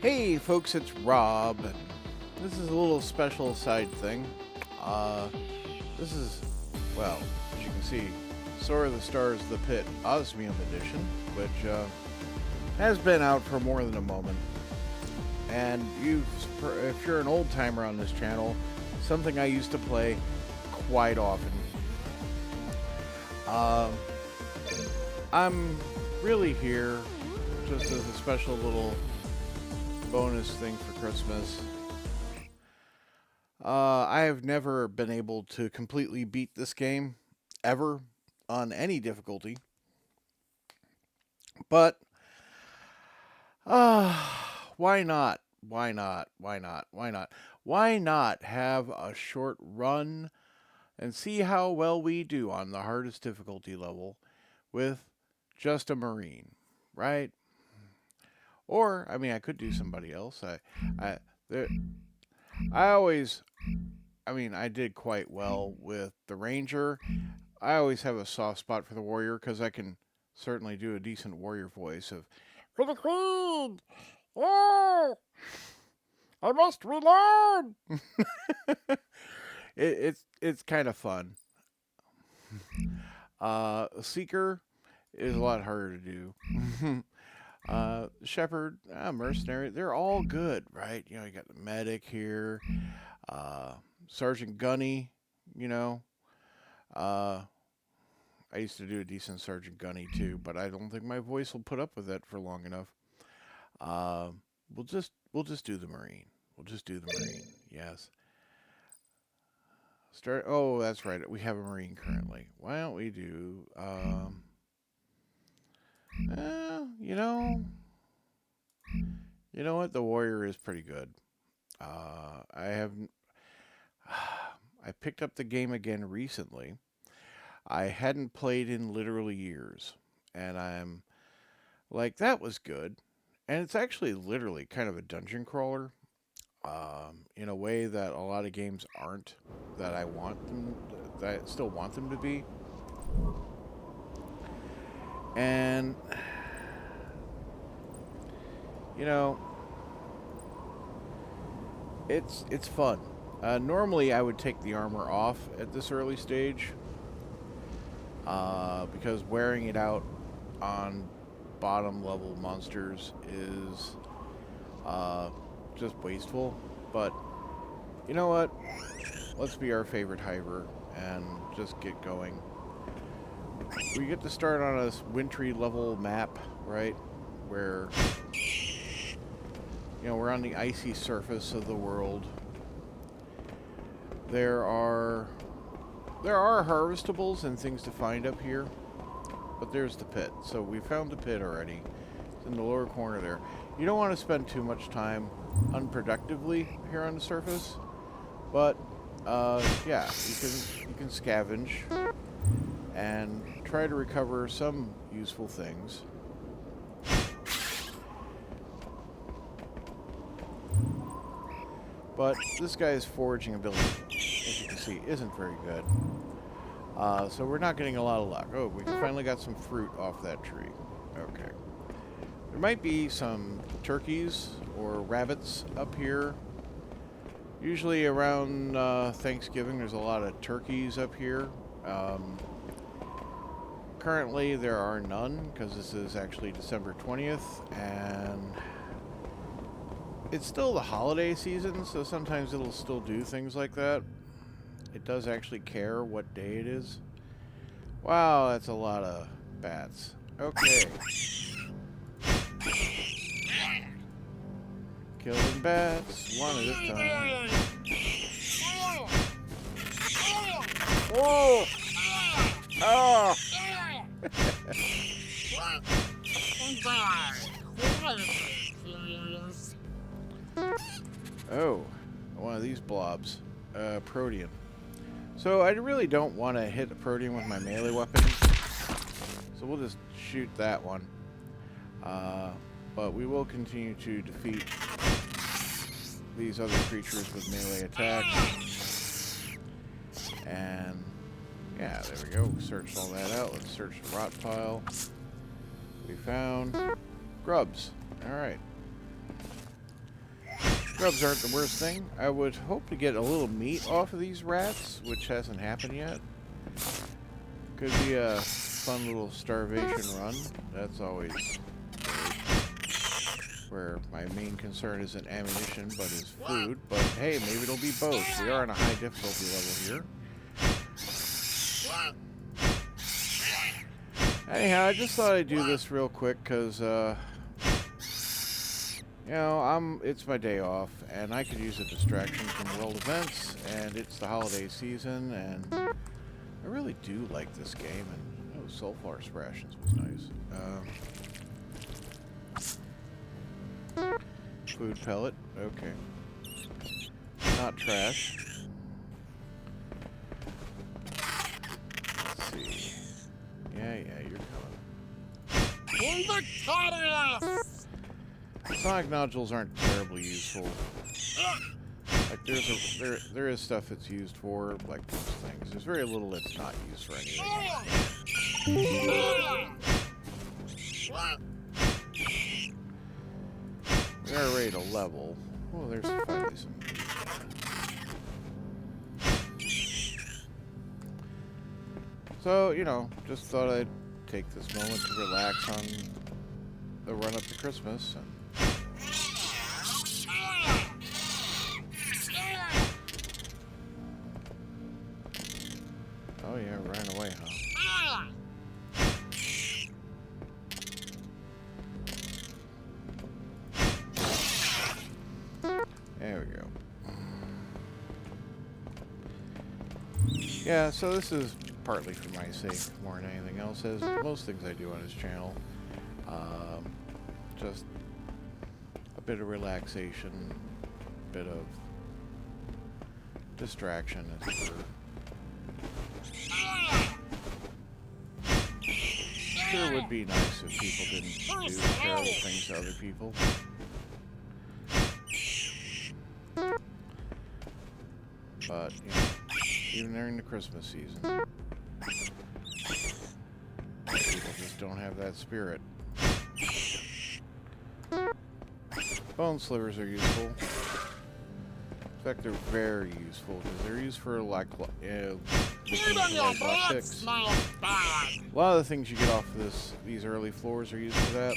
Hey folks, it's Rob, and this is a little special side thing. This is, well, as you can see, Soar of the Stars The Pit Osmium Edition, which has been out for more than a moment. And if you're an old timer on this channel, something I used to play quite often. I'm really here just as a special little bonus thing for Christmas. I have never been able to completely beat this game, ever, on any difficulty. But, why not? Why not? Why not? Why not? Why not have a short run and see how well we do on the hardest difficulty level with just a Marine, right? Or, I mean, I could do somebody else. There, I did quite well with the Ranger. I always have a soft spot for the Warrior because I can certainly do a decent Warrior voice of, "For the Queen! Oh! I must reload!" It's kind of fun. Seeker is a lot harder to do. Shepherd, Mercenary, they're all good, right? You know, you got the Medic here, Sergeant Gunny, you know. I used to do a decent Sergeant Gunny too, but I don't think my voice will put up with that for long enough. We'll just do the Marine. We'll just do the Marine. Yes. Oh, that's right. We have a Marine currently. Why don't we do? You know what? The Warrior is pretty good. I picked up the game again recently. I hadn't played in literally years, and I'm like, that was good. And it's actually literally kind of a dungeon crawler, in a way that a lot of games aren't, that I still want them to be. And you know, it's fun. Normally, I would take the armor off at this early stage, because wearing it out on bottom level monsters is just wasteful. But you know what? Let's be our favorite hiver and just get going. We get to start on a wintry level map, right? Where, you know, we're on the icy surface of the world. There are harvestables and things to find up here, but there's the pit. So we found the pit already. It's in the lower corner there. You don't want to spend too much time unproductively here on the surface, but yeah, you can scavenge and try to recover some useful things. But this guy's foraging ability, as you can see, isn't very good. So we're not getting a lot of luck. Oh, we finally got some fruit off that tree. Okay. There might be some turkeys or rabbits up here. Usually around Thanksgiving, there's a lot of turkeys up here. Currently, there are none, because this is actually December 20th, and it's still the holiday season, so sometimes it'll still do things like that. It does actually care what day it is. Wow, that's a lot of bats. Okay. Killing bats, one at a time. Whoa! Oh! Oh, one of these blobs. Protean. So I really don't want to hit the Protean with my melee weapon. So we'll just shoot that one. But we will continue to defeat these other creatures with melee attacks. And yeah, there we go. Searched all that out. Let's search the rot pile. We found grubs. Alright. Grubs aren't the worst thing. I would hope to get a little meat off of these rats, which hasn't happened yet. Could be a fun little starvation run. That's always great. Where my main concern isn't ammunition, but is food. But hey, maybe it'll be both. We are on a high difficulty level here. Anyhow, I just thought I'd do this real quick because, you know, it's my day off, and I could use a distraction from world events, and it's the holiday season, and I really do like this game, and oh, Sulfur Rations was nice. Food pellet, okay. Not trash. Let's see. Yeah, you're coming. Sonic nodules aren't terribly useful. Like there is stuff it's used for, like most things. There's very little that's not used for anything. We are ready to level. Oh, there's finally some. So, you know, just thought I'd take this moment to relax on the run up to Christmas. And oh yeah, ran away, huh? There we go. Yeah, so this is partly for my sake more than anything else, as most things I do on this channel. Just a bit of relaxation, a bit of distraction, as it were. Sure would be nice if people didn't do terrible things to other people. But, you know, even during the Christmas season, people just don't have that spirit. Bone slivers are useful. In fact, they're very useful because they're used for like lockpicks. A lot of the things you get off of these early floors are used for that.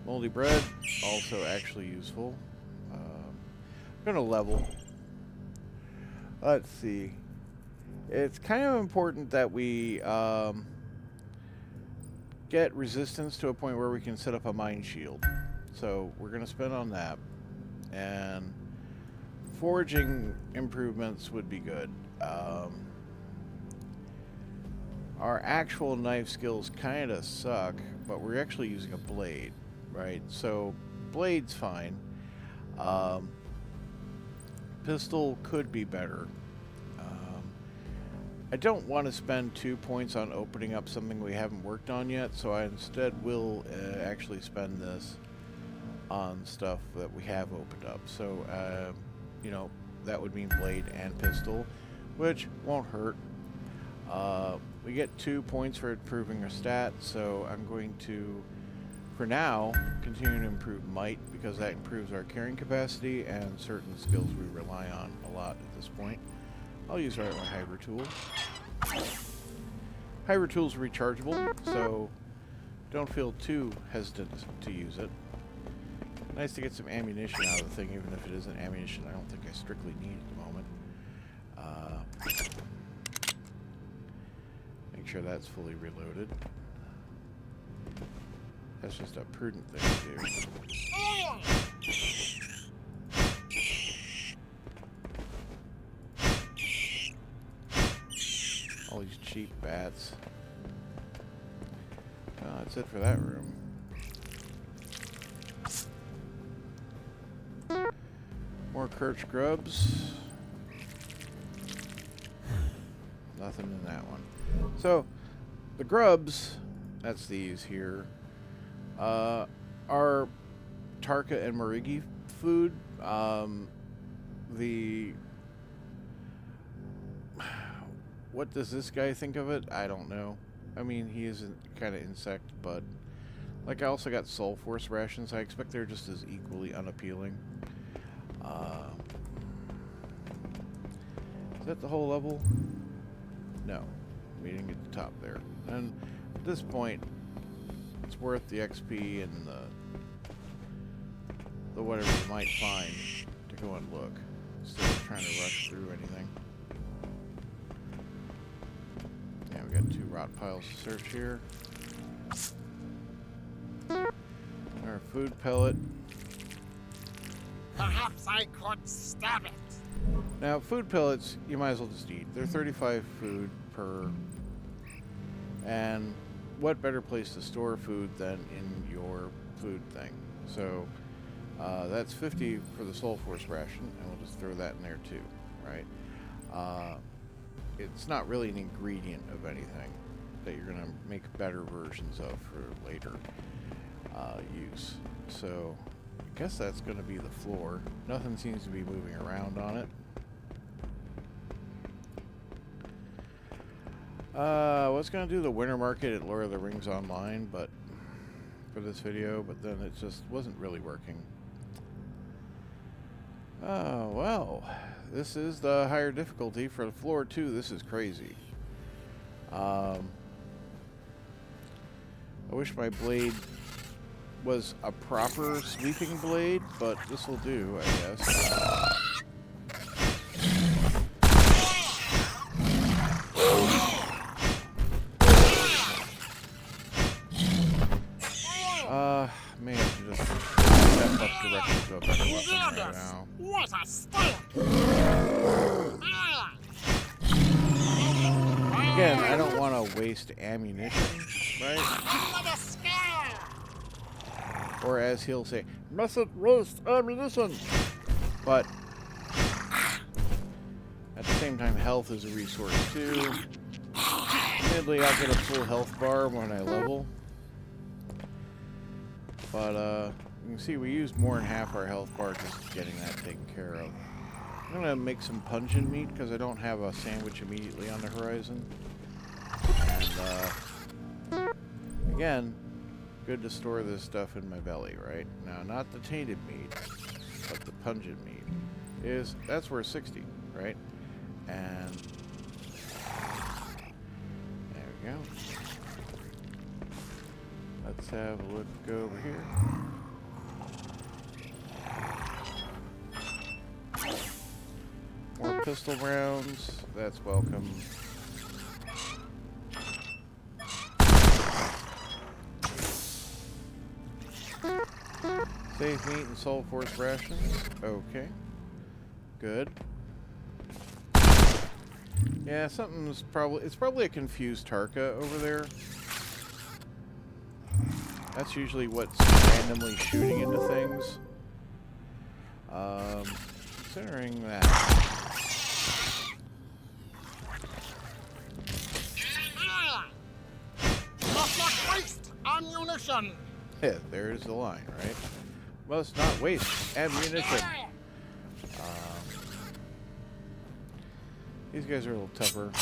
Moldy bread, also actually useful. I'm gonna level. Let's see. It's kind of important that we get resistance to a point where we can set up a mine shield. So we're going to spend on that. And foraging improvements would be good. Our actual knife skills kind of suck, but we're actually using a blade, right? So blade's fine. Pistol could be better. I don't want to spend 2 points on opening up something we haven't worked on yet, so I instead will actually spend this on stuff that we have opened up. So, you know, that would mean blade and pistol, which won't hurt. We get 2 points for improving our stats, so I'm going to, for now, continue to improve might, because that improves our carrying capacity and certain skills we rely on a lot at this point. I'll use our Hyper tool. Hyper tool's rechargeable, so don't feel too hesitant to use it. Nice to get some ammunition out of the thing, even if it isn't ammunition I don't think I strictly need at the moment. Make sure that's fully reloaded. That's just a prudent thing to do. All these cheap bats. Well, that's it for that room. More Kirch grubs. Nothing in that one. So, the grubs, that's these here, are Tarka and Marigi food. What does this guy think of it? I don't know. I mean, he is a kind of insect, but like I also got Soul Force rations. I expect they're just as equally unappealing. Is that the whole level? No, we didn't get the top there. And at this point, it's worth the XP and the whatever you might find to go and look instead of trying to rush through anything. Yeah, we got 2 rot piles to search here. Our food pellet. Perhaps I could stab it. Now, food pellets, you might as well just eat. They're 35 food per. And what better place to store food than in your food thing? So, that's 50 for the Soul Force ration, and we'll just throw that in there too, right? It's not really an ingredient of anything that you're going to make better versions of for later use. So, I guess that's going to be the floor. Nothing seems to be moving around on it. I was going to do the winter market at Lord of the Rings Online, but for this video, but then it just wasn't really working. Oh, well, this is the higher difficulty for the floor 2. This is crazy. I wish my blade was a proper sweeping blade, but this will do, I guess. May have to just step up directly to a better weapon right now. What a step! Again, I don't want to waste ammunition, right? Or as he'll say, mustn't waste ammunition! But at the same time, health is a resource too. Admittedly, I'll get a full health bar when I level. But you can see we used more than half our health bar just getting that taken care of. I'm going to make some pungent meat because I don't have a sandwich immediately on the horizon. And again, good to store this stuff in my belly, right? Now, not the tainted meat, but the pungent meat. That's worth 60, right? And there we go. Let's have a look over here. More pistol rounds. That's welcome. Save meat and Soul Force rations. Okay. Good. Yeah, it's probably a confused Tarka over there. That's usually what's randomly shooting into things. Considering that. Must not waste ammunition. Yeah, there's the line, right? Must not waste ammunition. These guys are a little tougher.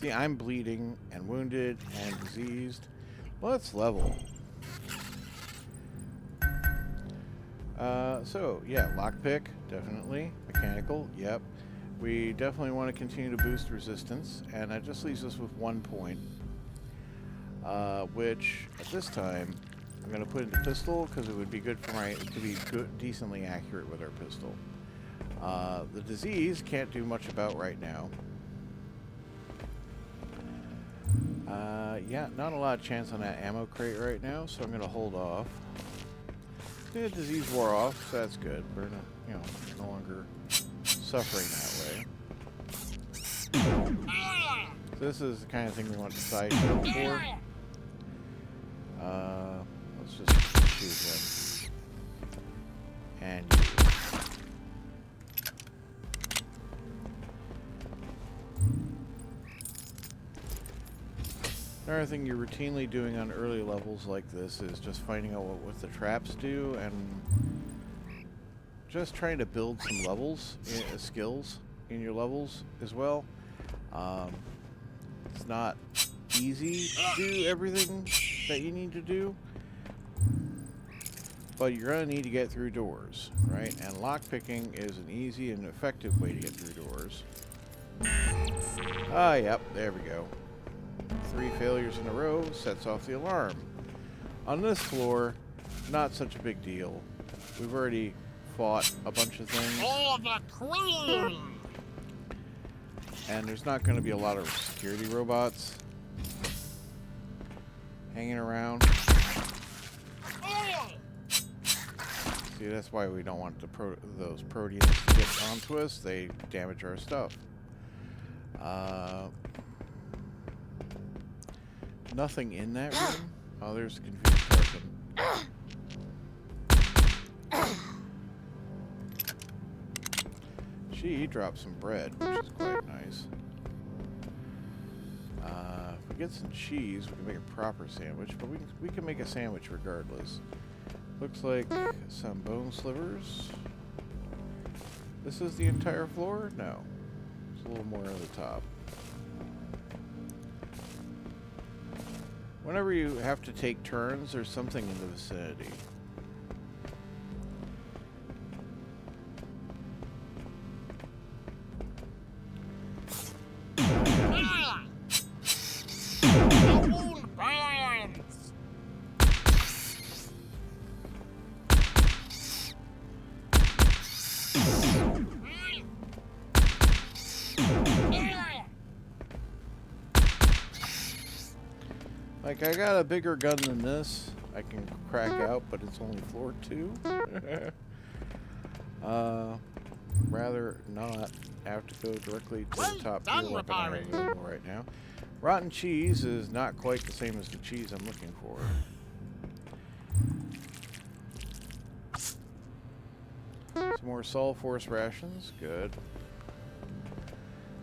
See, I'm bleeding and wounded and diseased. Well, let's level. So, yeah, lockpick, definitely. Mechanical, yep. We definitely want to continue to boost resistance, and that just leaves us with 1 point. Which, at this time, I'm going to put into pistol, because it would be good for to be decently accurate with our pistol. The disease can't do much about right now. Yeah, not a lot of chance on that ammo crate right now, so I'm going to hold off. The disease wore off, so that's good. We're not, no longer suffering that way. So this is the kind of thing we want to side note for. Let's just shoot them. And Another thing you're routinely doing on early levels like this is just finding out what the traps do and just trying to build some skills in your levels as well. It's not easy to do everything that you need to do, but you're going to need to get through doors, right? And lockpicking is an easy and effective way to get through doors. Ah, yep, there we go. 3 failures in a row sets off the alarm. On this floor, not such a big deal. We've already fought a bunch of things. For the Queen! And there's not going to be a lot of security robots hanging around. See, that's why we don't want those proteans to get onto us. They damage our stuff. Nothing in that room. Oh, there's a confused person. She dropped some bread, which is quite nice. If we get some cheese, we can make a proper sandwich, but we can make a sandwich regardless. Looks like some bone slivers. This is the entire floor? No. There's a little more at the top. Whenever you have to take turns, there's something in the vicinity. Like, I got a bigger gun than this I can crack out, but it's only floor 2. Rather not have to go directly to the top tier weapon I have available right now. Rotten cheese is not quite the same as the cheese I'm looking for. Some more Sol Force rations. Good.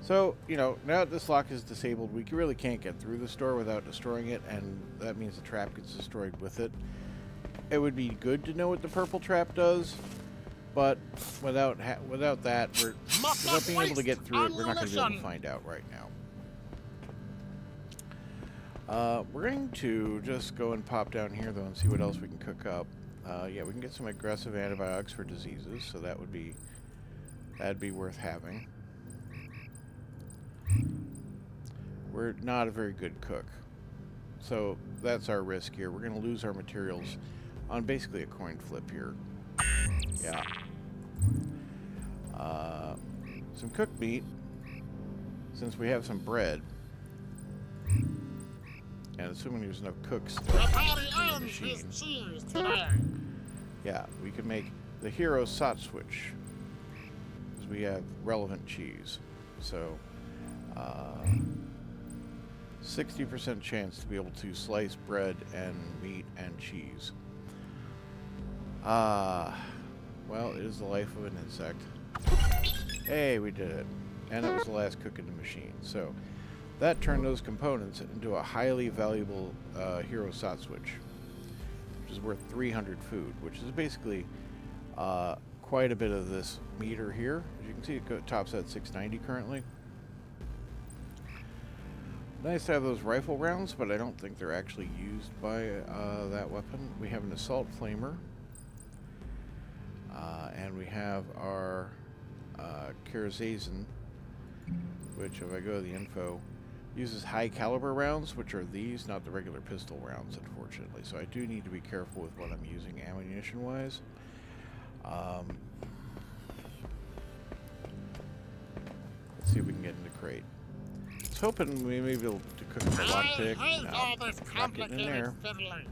So, you know, now that this lock is disabled, we really can't get through the store without destroying it, and that means the trap gets destroyed with it. It would be good to know what the purple trap does, but without that, without being able to get through it, we're not going to be able to find out right now. We're going to just go and pop down here, though, and see what else we can cook up. Yeah, we can get some aggressive antibiotics for diseases, so that'd be worth having. We're not a very good cook, so that's our risk here. We're going to lose our materials on basically a coin flip here. Yeah. Some cooked meat, since we have some bread, and assuming there's enough cooks in the machine. Yeah, we can make the hero sausage, because we have relevant cheese. So 60% chance to be able to slice bread and meat and cheese. Well, it is the life of an insect. Hey, we did it. And that was the last cook in the machine. So that turned those components into a highly valuable hero sausage, which is worth 300 food, which is basically quite a bit of this meter here. As you can see, it tops at 690 currently. Nice to have those rifle rounds, but I don't think they're actually used by that weapon. We have an assault flamer, and we have our Karazazen, which, if I go to the info, uses high caliber rounds, which are these, not the regular pistol rounds, unfortunately. So I do need to be careful with what I'm using ammunition wise. Let's see if we can get into crate. I was hoping we may be able to cook up a lockpick. No, not getting in there. Fiddling.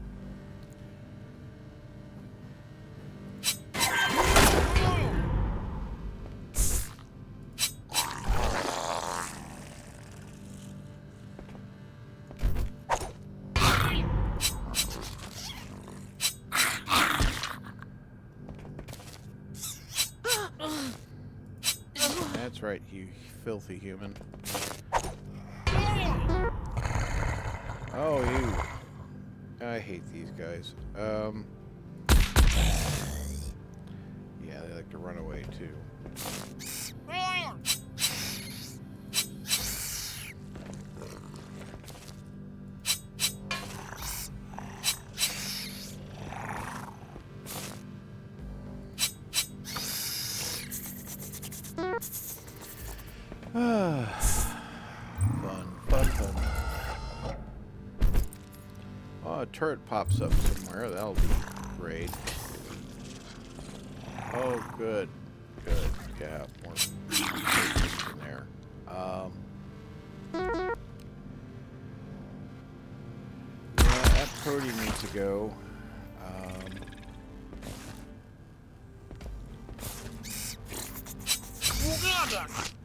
That's right, you filthy human. Oh, hate these guys. Yeah, they like to run away too. Fun. Oh, a turret pops up somewhere. That'll be great. Oh, good. Yeah, more in there. Yeah, that protein needs to go.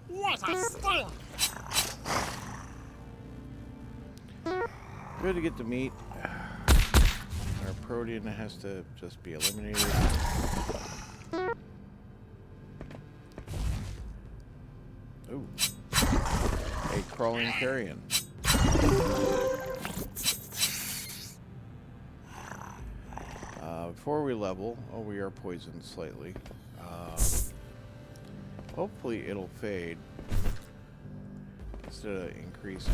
What a stink! Good to get the meat. Our protein has to just be eliminated. Ooh. A crawling carrion. Before we level, oh, we are poisoned slightly. Hopefully it'll fade instead of increasing.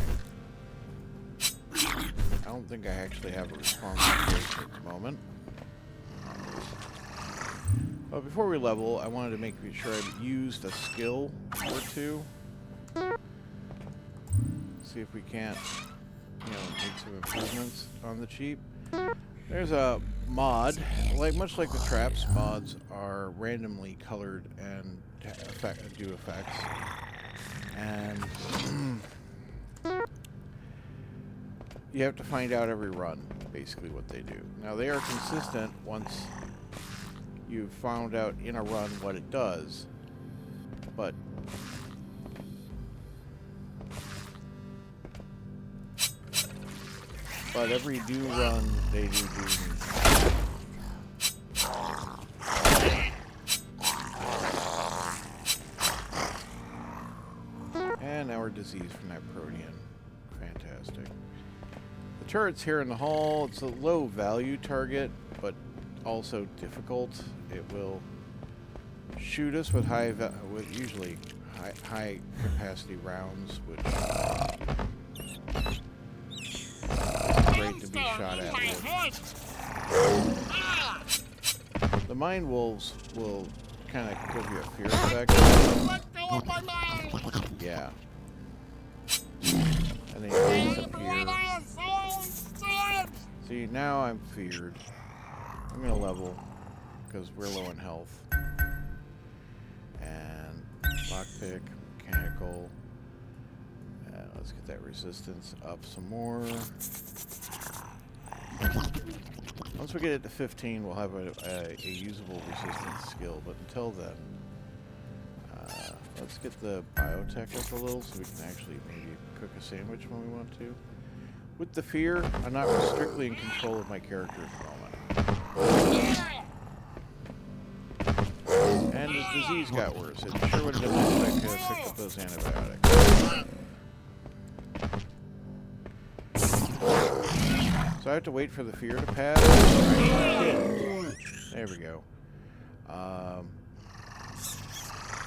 I don't think I actually have a response to this at the moment. But before we level, I wanted to make sure I used a skill or two. See if we can't, make some improvements on the cheap. There's a mod, much like the traps, mods are randomly colored and do effects. And you have to find out every run, basically, what they do. Now, they are consistent once you've found out in a run what it does, but every new run, they do and now we're diseased from that protein. Fantastic. The turret's here in the hall. It's a low value target, but also difficult. It will shoot us with usually high capacity rounds, which is great to be shot at with. The mind wolves will kind of give you a fear effect. Yeah. And then you disappear. See, now I'm feared. I'm gonna level because we're low in health. And lockpick, mechanical. Let's get that resistance up some more. Once we get it to 15, we'll have a usable resistance skill. But until then, let's get the biotech up a little so we can actually maybe cook a sandwich when we want to. With the fear, I'm not strictly in control of my character at the moment. And his disease got worse. It sure would have been nice if I could have picked up those antibiotics. So I have to wait for the fear to pass. There we go.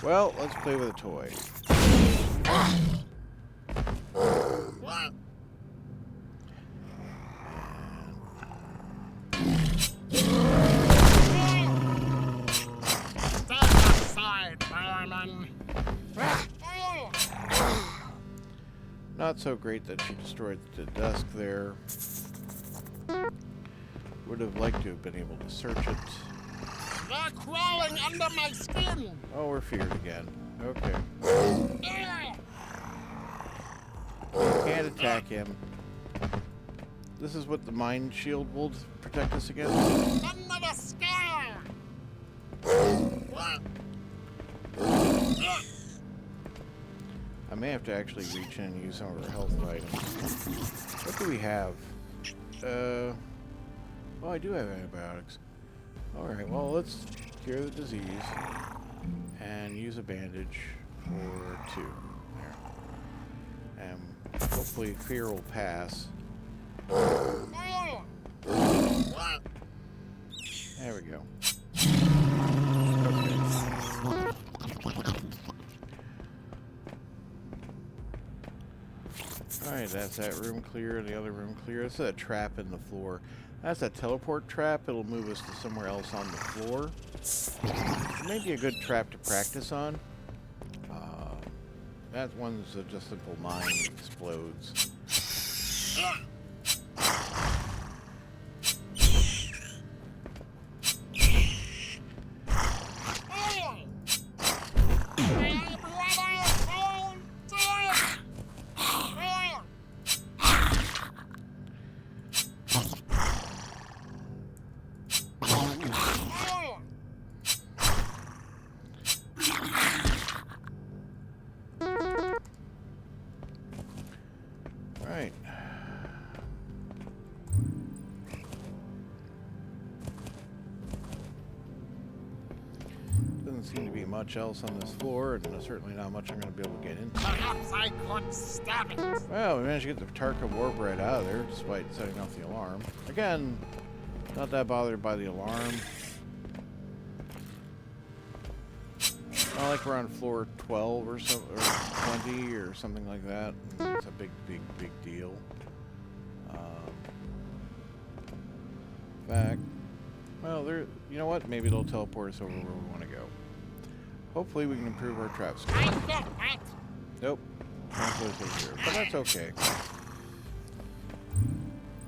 Well, let's play with a toy. Not so great that she destroyed the desk there. Would have liked to have been able to search it. They're crawling under my skin. Oh, we're feared again. Okay. Can't attack him. This is what the mind shield will protect us against. Another scare. I may have to actually reach in and use some of our health items. What do we have? Well, I do have antibiotics. Alright, well, let's cure the disease and use a bandage or two. There. And hopefully fear will pass. There we go. Alright, that's that room clear, the other room clear. This is a trap in the floor. That's a teleport trap. It'll move us to somewhere else on the floor. Maybe a good trap to practice on. That one's just simple mine explodes. Right. Doesn't seem to be much else on this floor, and there's certainly not much I'm going to be able to get into. Perhaps I could stab it. Well, we managed to get the Tarka war bread out of there, despite setting off the alarm. Again, not that bothered by the alarm. Not like we're on floor 12 or so, or 20 or something like that. It's a big deal. In fact, well, you know what? Maybe it'll teleport us over where we want to go. Hopefully, we can improve our trap skill. I get that. Nope. Translate over here, but that's okay.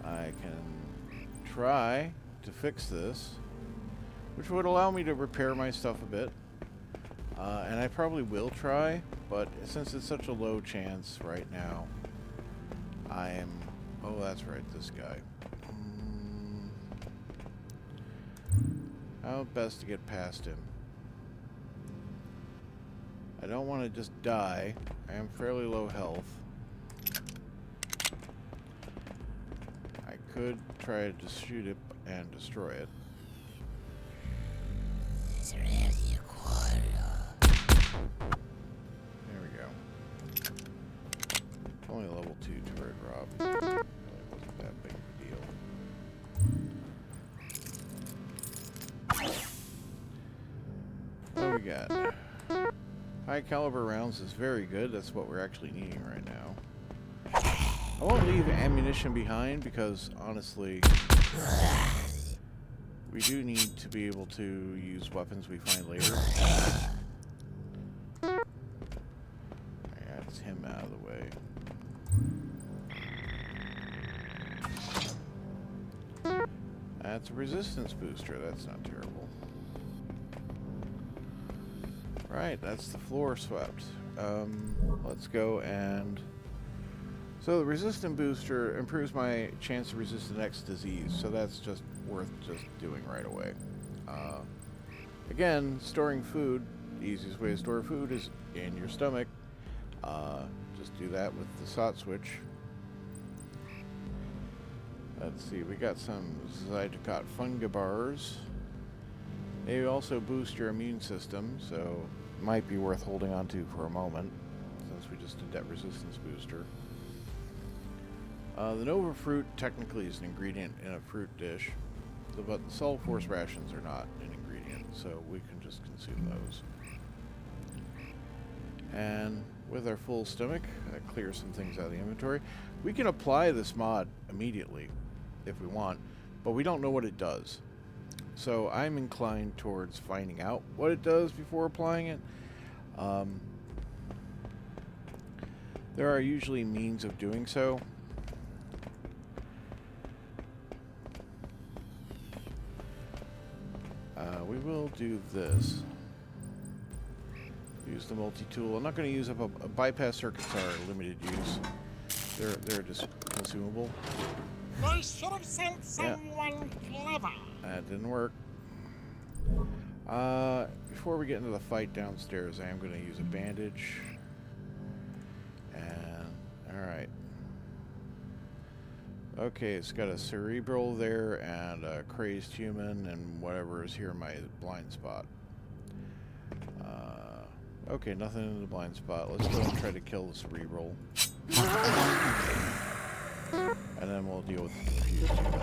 I can try to fix this, which would allow me to repair my stuff a bit. And I probably will try, but since it's such a low chance right now, I am... Oh, that's right, this guy. How best to get past him? I don't want to just die. I am fairly low health. I could try to just shoot it and destroy it. There we go. Only a level 2 turret, Rob. Really wasn't that big of a deal. What do we got? High caliber rounds is very good. That's what we're actually needing right now. I won't leave ammunition behind because, honestly, we do need to be able to use weapons we find later. That's him out of the way. That's a resistance booster. That's not terrible. Right, that's the floor swept. Let's go and... So the resistant booster improves my chance to resist the next disease, so that's just worth just doing right away. Again, storing food, the easiest way to store food is in your stomach. Just do that with the SOT switch. Let's see, we got some Zytocot fungi bars. They also boost your immune system, so might be worth holding on to for a moment, since we just did that resistance booster. The Nova fruit technically is an ingredient in a fruit dish, but the Soul Force rations are not an ingredient, so we can just consume those. And with our full stomach, that clears some things out of the inventory. We can apply this mod immediately if we want, but we don't know what it does. So I'm inclined towards finding out what it does before applying it. There are usually means of doing so. We will do this. Use the multi-tool. I'm not going to use up a bypass circuits are limited use. They're just consumable. I should have sent someone clever. That didn't work. Before we get into the fight downstairs, I am going to use a bandage. And, alright. Okay, it's got a cerebral there and a crazed human and whatever is here in my blind spot. Okay, nothing in the blind spot. Let's go and try to kill the cerebral. And then we'll deal with the confused human.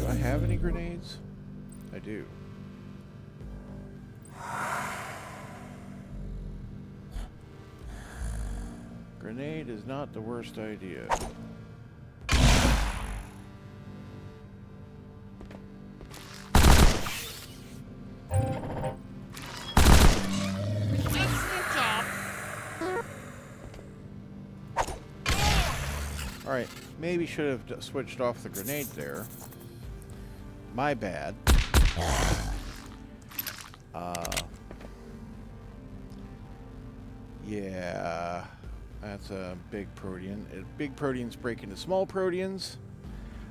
Do I have any grenades? I do. Grenade is not the worst idea. Excellent job. Alright, maybe should have switched off the grenade there. My bad. Yeah, that's a big protean. Big proteans break into small proteans.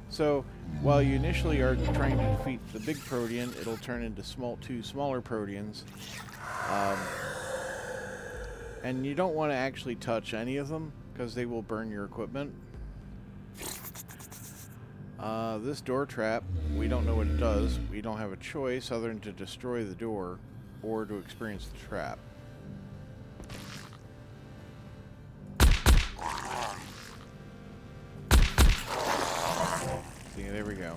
So while you initially are trying to defeat the big protean, it'll turn into two smaller proteans. And you don't want to actually touch any of them because they will burn your equipment. This door trap, we don't know what it does. We don't have a choice other than to destroy the door or to experience the trap. See, there we go.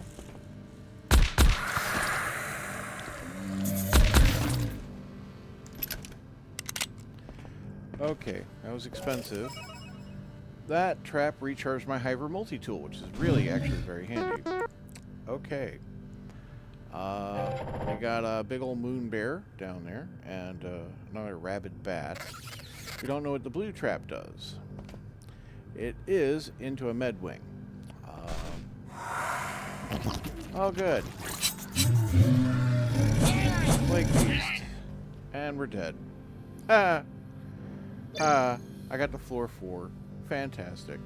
Okay, that was expensive. That trap recharged my Hyper multi-tool, which is really actually very handy. Okay. We got a big old moon bear down there, and another rabid bat. We don't know what the blue trap does. It is into a med wing. Oh, good. Plague beast. And we're dead. I got the floor 4. Fantastic.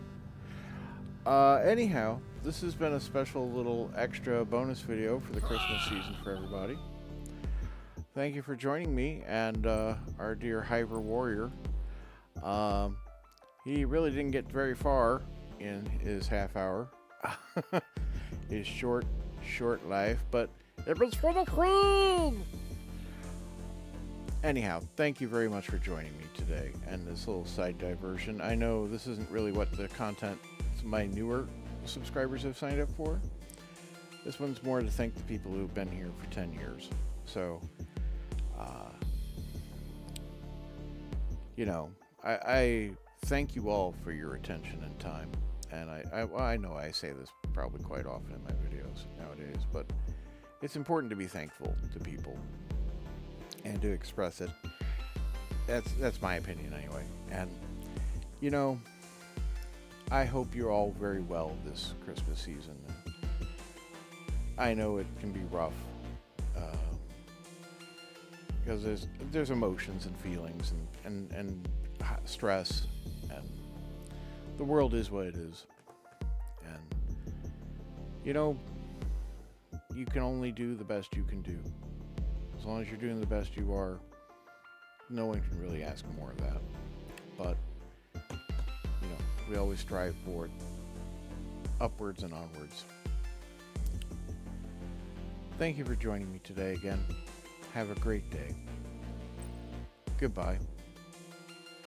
Anyhow, this has been a special little extra bonus video for the Christmas season for everybody. Thank you for joining me and our dear Hyper Warrior. He really didn't get very far in his half hour. His short life, but it was for the Queen! Anyhow, thank you very much for joining me today and this little side diversion. I know this isn't really what the content my newer subscribers have signed up for. This one's more to thank the people who've been here for 10 years. So, you know, I thank you all for your attention and time. And I know I say this probably quite often in my videos nowadays, but it's important to be thankful to people and to express it. That's my opinion anyway. And you know, I hope you're all very well this Christmas season. I know it can be rough because there's emotions and feelings and stress, and the world is what it is. And you know, you can only do the best you can do. As long as you're doing the best you are, no one can really ask more of that. But, you know, we always strive forward, upwards and onwards. Thank you for joining me today again. Have a great day. Goodbye.